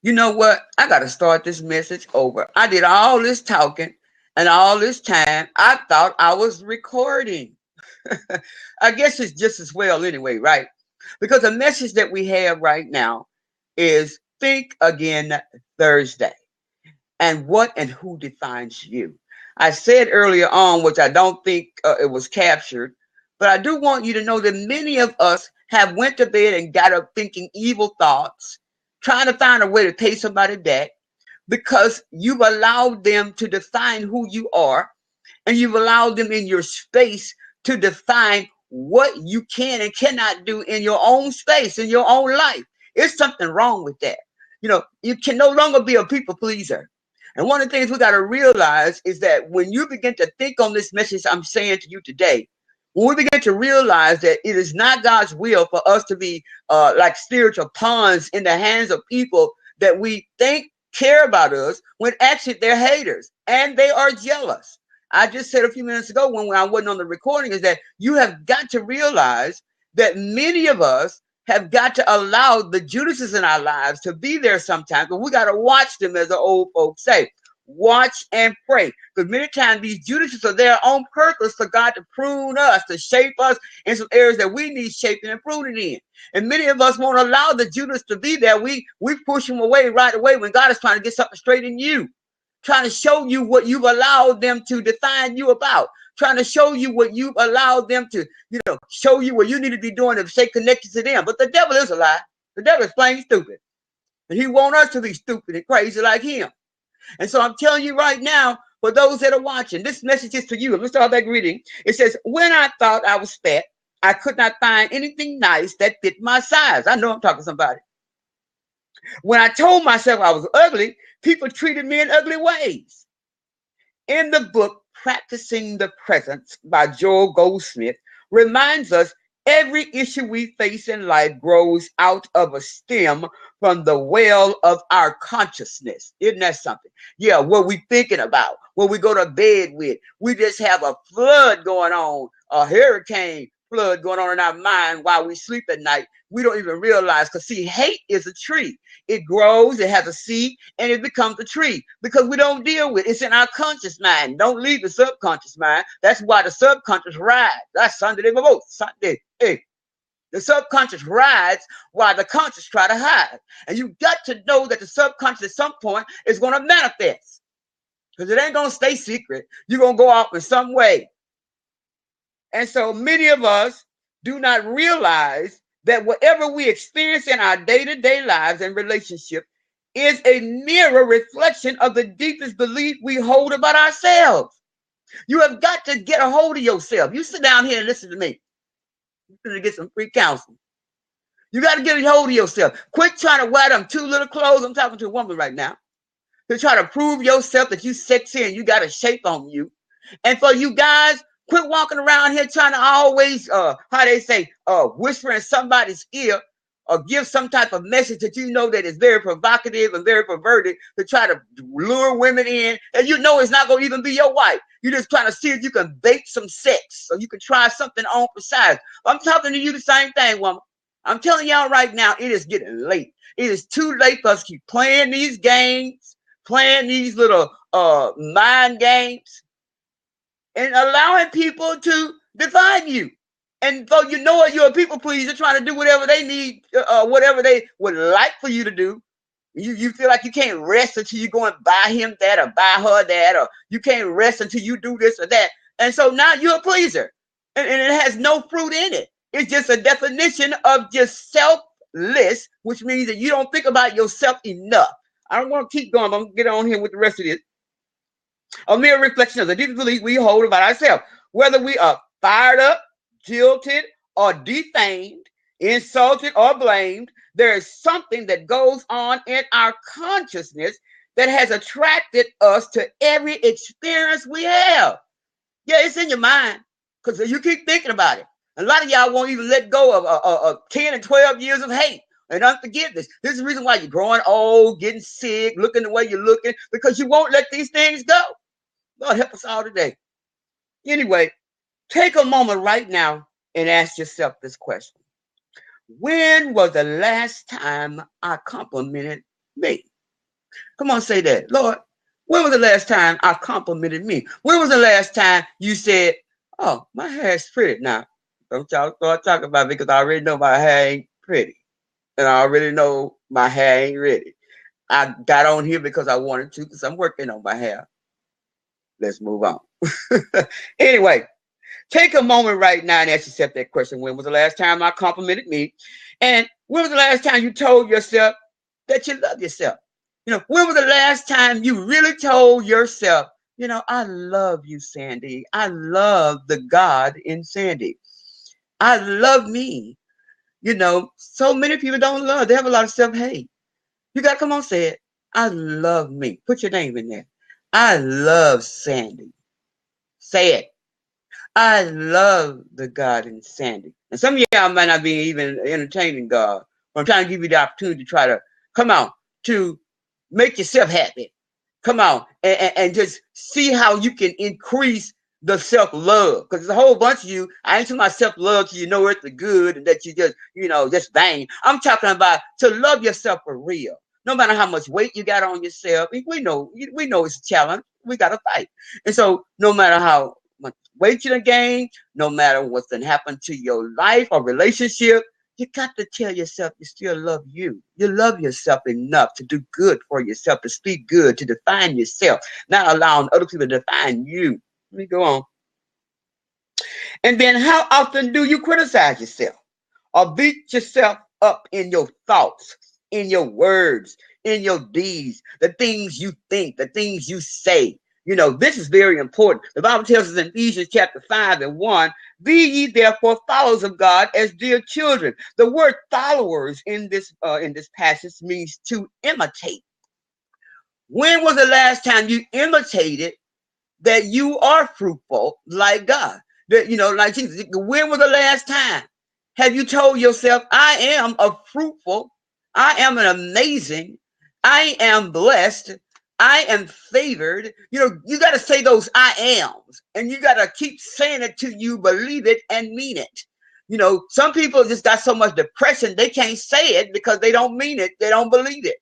You know what? I got to start this message over. I did all this talking and all this time. I thought I was recording. I guess it's just as well anyway, right? Because the message that we have right now is Think Again Thursday. And what and who defines you? I said earlier on, which I don't think it was captured, but I do want you to know that many of us have went to bed and got up thinking evil thoughts, trying to find a way to pay somebody back because you've allowed them to define who you are, and you've allowed them in your space to define what you can and cannot do in your own space, in your own life. It's something wrong with that. You can no longer be a people pleaser. And one of the things we got to realize is that when you begin to think on this message I'm saying to you today, when we begin to realize that it is not God's will for us to be like spiritual pawns in the hands of people that we think care about us, when actually they're haters and they are jealous. I just said a few minutes ago when I wasn't on the recording is that you have got to realize that many of us have got to allow the Judases in our lives to be there sometimes, but we got to watch them, as the old folks say. Watch and pray. Because many times these Judases are there on purpose for God to prune us, to shape us in some areas that we need shaping and pruning in. And many of us won't allow the Judas to be there. We push them away right away when God is trying to get something straight in you, trying to show you what you've allowed them to define you about, trying to show you what you've allowed them to, show you what you need to be doing to stay connected to them. But the devil is a lie. The devil is plain stupid. And he wants us to be stupid and crazy like him. And so I'm telling you right now, for those that are watching, this message is for you. Let's start back reading. It says, when I thought I was fat, I could not find anything nice that fit my size. I know I'm talking to somebody. When I told myself I was ugly, people treated me in ugly ways. In the book, Practicing the Presence by Joel Goldsmith reminds us every issue we face in life grows out of a stem from the well of our consciousness. Isn't that something? Yeah, what we thinking about, what we go to bed with. We just have a flood going on, a hurricane flood going on in our mind while we sleep at night. We don't even realize, because see, hate is a tree. It grows, it has a seed, and it becomes a tree because we don't deal with it. It's in our conscious mind. Don't leave the subconscious mind. That's why the subconscious rides. That's Sunday, Sunday. Hey, the subconscious rides while the conscious try to hide. And you got to know that the subconscious at some point is going to manifest, because it ain't going to stay secret. You're going to go off in some way. And so many of us do not realize that whatever we experience in our day-to-day lives and relationships is a mirror reflection of the deepest belief we hold about ourselves. You have got to get a hold of yourself. You sit down here and listen to me. You're going to get some free counseling. You got to get a hold of yourself. Quit trying to wear them too little clothes. I'm talking to a woman right now. To try to prove yourself that you sexy and you got a shape on you. And for you guys, quit walking around here trying to always, how they say, whisper in somebody's ear or give some type of message that you know that is very provocative and very perverted to try to lure women in. And you know it's not going to even be your wife. You're just trying to see if you can bait some sex so you can try something on for size. I'm talking to you the same thing, woman. I'm telling y'all right now, it is getting late. It is too late for us to keep playing these games, playing these little mind games, and allowing people to define you. And though you know what, you're a people pleaser trying to do whatever they need, whatever they would like for you to do. You feel like you can't rest until you go and buy him that or buy her that, or you can't rest until you do this or that. And so now you're a pleaser. And it has no fruit in it. It's just a definition of just selfless, which means that you don't think about yourself enough. I don't want to keep going. I'm going to get on here with the rest of this. A mere reflection of the deep belief we hold about ourselves. Whether we are fired up, jilted, or defamed, insulted, or blamed, there is something that goes on in our consciousness that has attracted us to every experience we have. Yeah, it's in your mind because you keep thinking about it. A lot of y'all won't even let go of 10 and 12 years of hate and unforgiveness. This is the reason why you're growing old, getting sick, looking the way you're looking, because you won't let these things go. Lord help us all today. Anyway, take a moment right now and ask yourself this question. When was the last time I complimented me? Come on, say that. Lord, when was the last time I complimented me? When was the last time you said, oh, my hair is pretty? Now, don't y'all start talking about me because I already know my hair ain't pretty. And I already know my hair ain't ready. I got on here because I wanted to, because I'm working on my hair. Let's move on. Anyway, take a moment right now and ask yourself that question. When was the last time I complimented me? And when was the last time you told yourself that you love yourself? When was the last time you really told yourself, I love you, Sandy. I love the God in Sandy. I love me. So many people don't love. They have a lot of self-hate. You got to come on, say it. I love me. Put your name in there. I love Sandy. Say it. I love the God in Sandy. And some of y'all might not be even entertaining God. But I'm trying to give you the opportunity to try to come out to make yourself happy. Come on and just see how you can increase the self-love. Because there's a whole bunch of you. I ain't talking about self-love till you know it's the good and that you just vain. I'm talking about to love yourself for real. No matter how much weight you got on yourself, we know it's a challenge. We got to fight. And so no matter how much weight you done gain, no matter what's done happened to your life or relationship, you got to tell yourself you still love you. You love yourself enough to do good for yourself, to speak good, to define yourself, not allowing other people to define you. Let me go on. And then how often do you criticize yourself or beat yourself up in your thoughts, in your words, in your deeds, the things you think, the things you say? This is very important. The Bible tells us in Ephesians chapter 5:1, be ye therefore followers of God as dear children. The word followers in this passage means to imitate. When was the last time you imitated that you are fruitful like God? Like Jesus. When was the last time? Have you told yourself, I am a fruitful, I am an amazing, I am blessed, I am favored? You got to say those I ams, and you got to keep saying it till you believe it and mean it. Some people just got so much depression, they can't say it because they don't mean it. They don't believe it.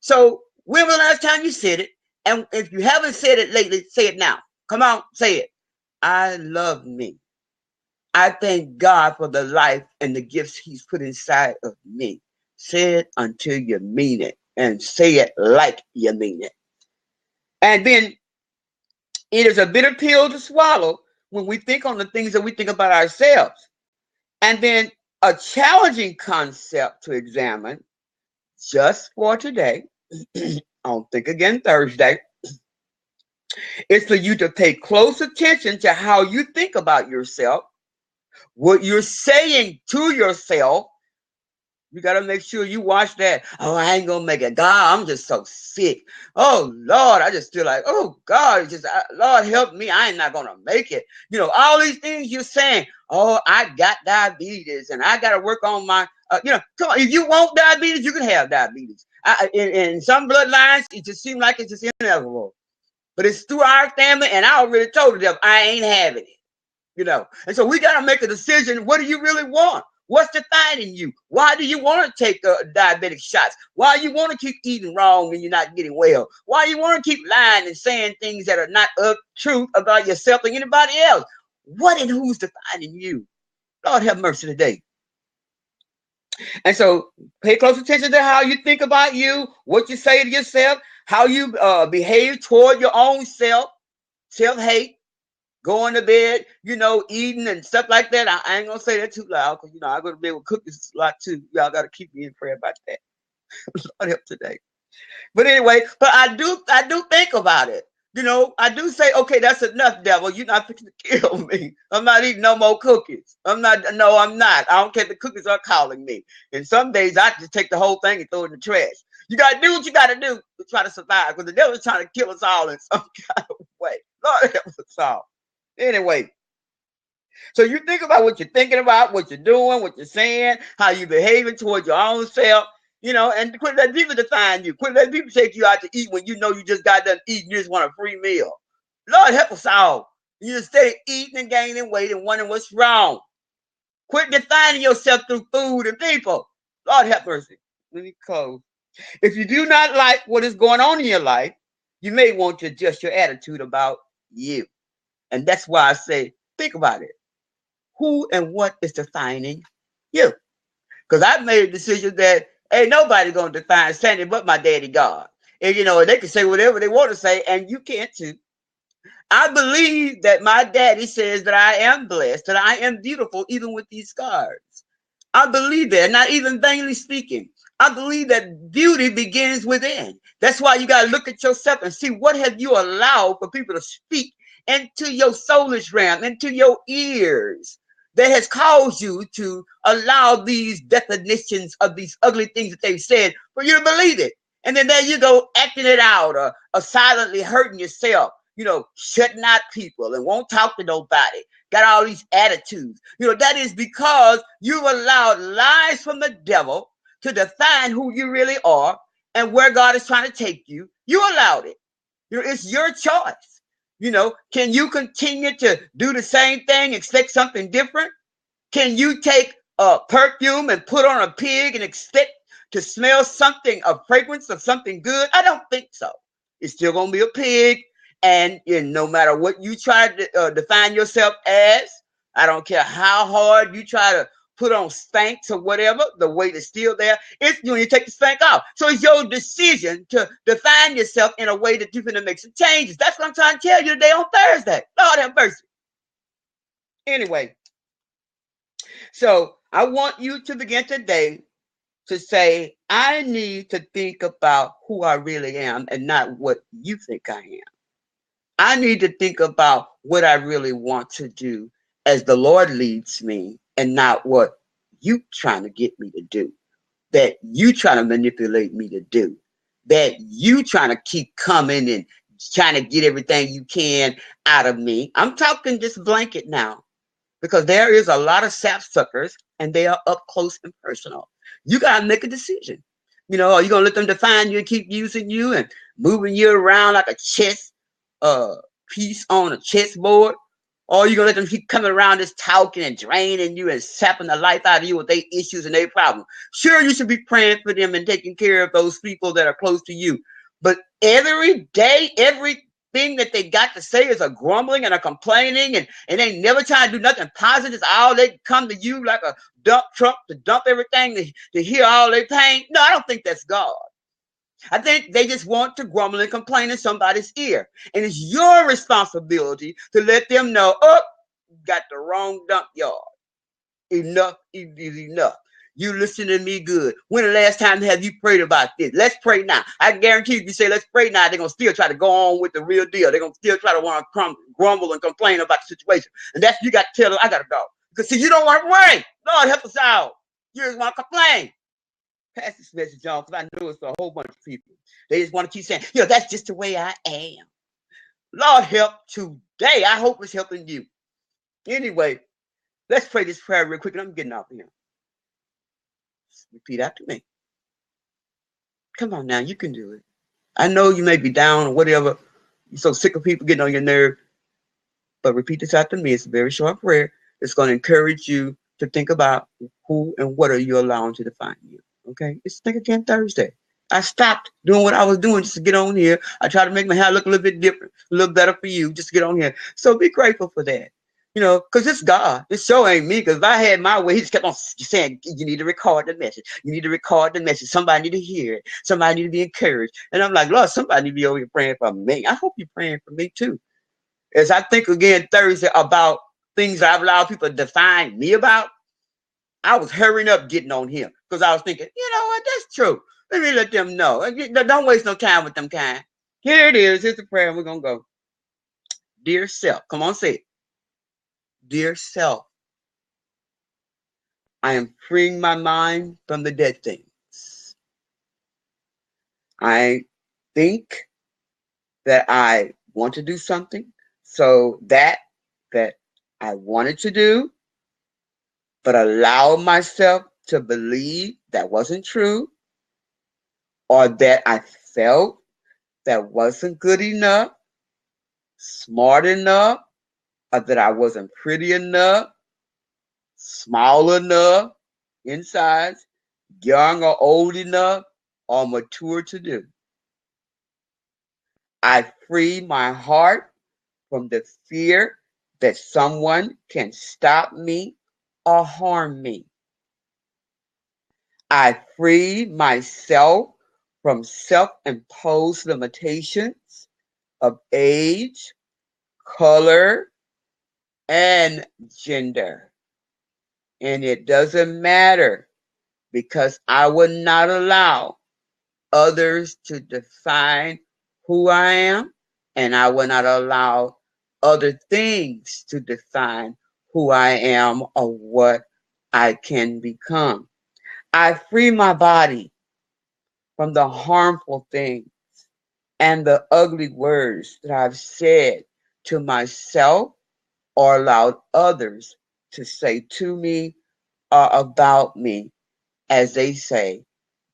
So when was the last time you said it? And if you haven't said it lately, say it now. Come on, say it. I love me. I thank God for the life and the gifts he's put inside of me. Say it until you mean it, and say it like you mean it. And then it is a bitter pill to swallow when we think on the things that we think about ourselves. And then a challenging concept to examine just for today, on Think Again Thursday, is for you to pay close attention to how you think about yourself, what you're saying to yourself. You got to make sure you watch that. Oh, I ain't going to make it. God, I'm just so sick. Oh, Lord, I just feel like, oh, God, Lord, help me. I ain't not going to make it. All these things you're saying. Oh, I got diabetes and I got to work on my, come on. If you want diabetes, you can have diabetes. In some bloodlines, it just seems like it's just inevitable. But it's through our family, and I already told them I ain't having it. And so we got to make a decision. What do you really want? What's defining you? Why do you want to take diabetic shots? Why you want to keep eating wrong and you're not getting well? Why you want to keep lying and saying things that are not of truth about yourself and anybody else? What and who's defining you? Lord have mercy today. And so pay close attention to how you think about you, what you say to yourself, how you behave toward your own self-hate. Going to bed, eating and stuff like that. I ain't gonna say that too loud because I go to bed with cookies a lot too. Y'all gotta keep me in prayer about that. Lord help today. But anyway, I do think about it. I do say, okay, that's enough, devil. You're not fixing to kill me. I'm not eating no more cookies. I'm not. I don't care if the cookies are calling me. And some days I just take the whole thing and throw it in the trash. You gotta do what you gotta do to try to survive because the devil's trying to kill us all in some kind of way. Lord help us all. Anyway, so you think about what you're thinking about, what you're doing, what you're saying, how you're behaving towards your own self, and quit letting people define you. Quit letting people take you out to eat when you know you just got done eating. You just want a free meal. Lord help us all. You just stay eating and gaining weight and wondering what's wrong. Quit defining yourself through food and people. Lord help mercy. Let me close. If you do not like what is going on in your life, you may want to adjust your attitude about you. And that's why I say, think about it. Who and what is defining you? Because I've made a decision that ain't nobody going to define Sandy but my daddy God. And, they can say whatever they want to say, and you can't too. I believe that my daddy says that I am blessed, that I am beautiful, even with these scars. I believe that, not even vainly speaking. I believe that beauty begins within. That's why you got to look at yourself and see what have you allowed for people to speak into your soulish realm, into your ears, that has caused you to allow these definitions of these ugly things that they've said for you to believe it. And then there you go, acting it out or silently hurting yourself, shutting out people and won't talk to nobody. Got all these attitudes. That is because you've allowed lies from the devil to define who you really are and where God is trying to take you. You allowed it. It's your choice. Can you continue to do the same thing, expect something different? Can you take a perfume and put on a pig and expect to smell something, a fragrance of something good? I don't think so. It's still going to be a pig. And no matter what you try to define yourself as, I don't care how hard you try to put on Spanx or whatever, the weight is still there. It's you take the Spanx off. So it's your decision to define yourself in a way that you're going to make some changes. That's what I'm trying to tell you today on Thursday. Lord have mercy. Anyway, so I want you to begin today to say, I need to think about who I really am and not what you think I am. I need to think about what I really want to do as the Lord leads me and not what you trying to get me to do, that you trying to manipulate me to do, that you trying to keep coming and trying to get everything you can out of me. I'm talking just blanket now because there is a lot of sapsuckers and they are up close and personal. You got to make a decision. Are you going to let them define you and keep using you and moving you around like a chess piece on a chessboard? Or are you going to let them keep coming around just talking and draining you and sapping the life out of you with their issues and their problems? Sure, you should be praying for them and taking care of those people that are close to you. But every day, everything that they got to say is a grumbling and a complaining, and they never trying to do nothing positive. It's all they come to you like a dump truck to dump everything to hear all their pain. No, I don't think that's God. I think they just want to grumble and complain in somebody's ear. And it's your responsibility to let them know, oh, got the wrong dump yard. Enough is enough. You listen to me good. When the last time have you prayed about this? Let's pray now. I guarantee you, if you say let's pray now, they're going to still try to go on with the real deal. They're going to still try to want to grumble and complain about the situation. And that's you got to tell them, I got to go. Because see, you don't want to pray. Lord, help us out. You just want to complain. Pass this message on, because I know it's a whole bunch of people. They just want to keep saying, that's just the way I am. Lord, help today. I hope it's helping you. Anyway, let's pray this prayer real quick, and I'm getting off here. Repeat after me. Come on now, you can do it. I know you may be down or whatever. You're so sick of people getting on your nerve. But repeat this after me. It's a very short prayer. It's going to encourage you to think about who and what are you allowing to define you. Okay? It's Think Again Thursday. I stopped doing what I was doing just to get on here. I try to make my hair look a little bit different, a little better for you, just to get on here. So be grateful for that. Because it's God. This show ain't me. Because if I had my way, he just kept on saying, you need to record the message. You need to record the message. Somebody need to hear it. Somebody need to be encouraged. And I'm like, Lord, somebody need to be over here praying for me. I hope you're praying for me too. As I think again Thursday about things that I've allowed people to define me about, I was hurrying up getting on here. Because I was thinking, you know what, that's true. Let me let them know. Don't waste no time with them kind. Here it is. Here's the prayer. We're going to go. Dear self. Come on, say it. Dear self, I am freeing my mind from the dead things. I think that I want to do something. So that I wanted to do, but allow myself to believe that wasn't true, or that I felt that wasn't good enough, smart enough, or that I wasn't pretty enough, small enough in size, young or old enough, or mature to do. I free my heart from the fear that someone can stop me or harm me. I free myself from self-imposed limitations of age, color, and gender. And it doesn't matter because I will not allow others to define who I am, and I will not allow other things to define who I am or what I can become. I free my body from the harmful things and the ugly words that I've said to myself or allowed others to say to me or about me as they say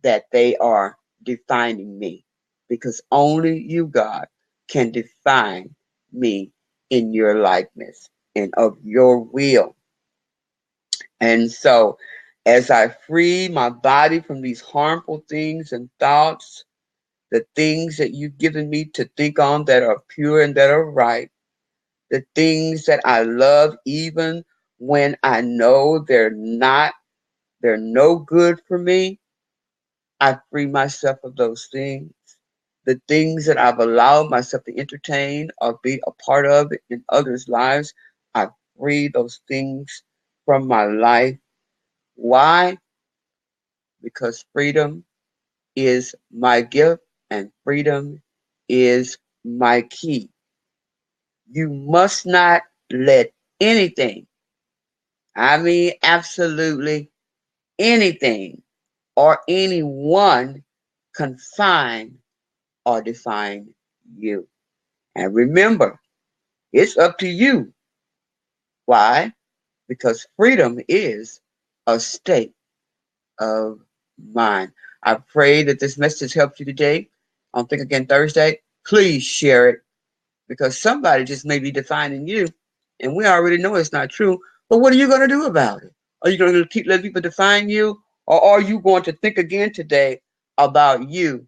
that they are defining me. Because only you, God, can define me in your likeness and of your will. And so, as I free my body from these harmful things and thoughts, the things that you've given me to think on that are pure and that are right, the things that I love, even when I know they're no good for me, I free myself of those things. The things that I've allowed myself to entertain or be a part of in others' lives, I free those things from my life. Why? Because freedom is my gift and freedom is my key. You must not let anything, I mean absolutely anything or anyone confine or define you. And remember, it's up to you. Why? Because freedom is a state of mind. I pray that this message helped you today on Think Again Thursday. Please share it because somebody just may be defining you, and we already know it's not true. But what are you going to do about it? Are you going to keep letting people define you, or are you going to think again today about you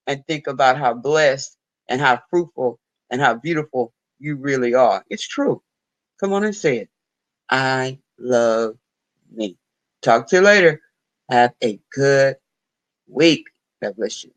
and think about how blessed and how fruitful and how beautiful you really are? It's true. Come on and say it. I love me. Talk to you later. Have a good week. God bless you.